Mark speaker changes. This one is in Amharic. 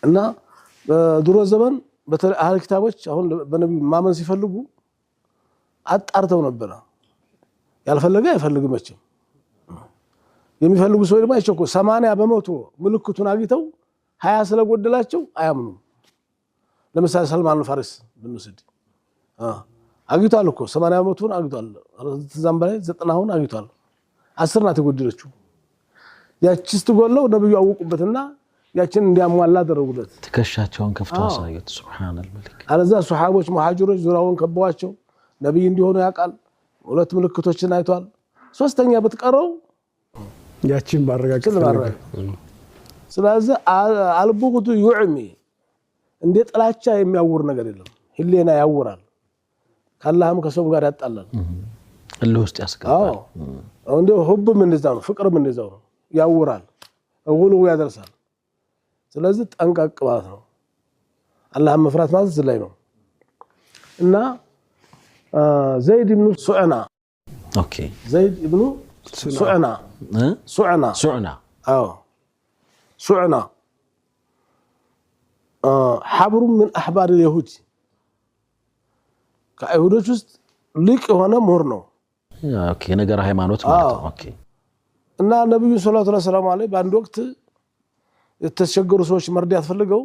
Speaker 1: እና በድሮ ዘመን በተለይ አህል ኪታቦች አሁን በነብዩ ማመን ሲፈልጉ አጣርተው ነበር ያልፈለገ አይፈልግም መቼም የሚፈልጉ ሰው ደግሞ አይቸኩ 80% ምልክቱን አግኝተው 20 ስለጎደላቸው አያምኑም ለምሳሌ ሰልማን ፋሪስ ብንወስድ አግኝቷል እኮ 80%ን አግኝቷል ተዛም በላይ 90ውን አግኝቷል 10 ናት የጎደለችው ያቺስ ትጎለው ነብዩ አወቁበትና ያችን እንዲያሟላ አደረጉለት
Speaker 2: ተከሻቸውን ከፍተው አሳዩት ሱብሃንአላህ መልክ
Speaker 1: አለዛ ሱሐቦች ሙሃጅሮች ዙራውን ከበዋቸው ነብይ እንዲሆኑ ያቃል ሁለት ምልክቶችን አይቷል ሶስተኛ በተቀረው
Speaker 3: ያችን ባረጋግጥ
Speaker 1: ስለዚህ አልቡጉቱ ይዑሚ እንደ ጥላቻ የሚያውር ነገር የለም ህሊና ያውራል ካላህም ከሰው ጋር ያጣላል
Speaker 2: እልህ ውስጥ ያስገባል
Speaker 1: እንደ ሁብም እንደዛው ነው ፍቅርም እንደዛው ነው ያውራል እውሉ ያደርሳል ስለዚህ ጠንቀቅ ማለት ነው አላህን መፍራት ማለት ዝላይ ነው እና ዘይድ ኢብኑ ሱዕና
Speaker 2: ኦኬ
Speaker 1: ዘይድ ኢብኑ ሱዕና ሱዕና አዎ ሱዕና حبر من احبار اليهود ከአይሁዶች ውስጥ ሊቅ የሆነ ምሁር ነው
Speaker 2: ኦኬ ነገር ሃይማኖት ማለት ነው ኦኬ
Speaker 1: እና ነብዩ ሰለላሁ ዐለይሂ ወሰለም በአንድ ወቅት የተቸገሩ ሰዎች መርዳት ፈልገው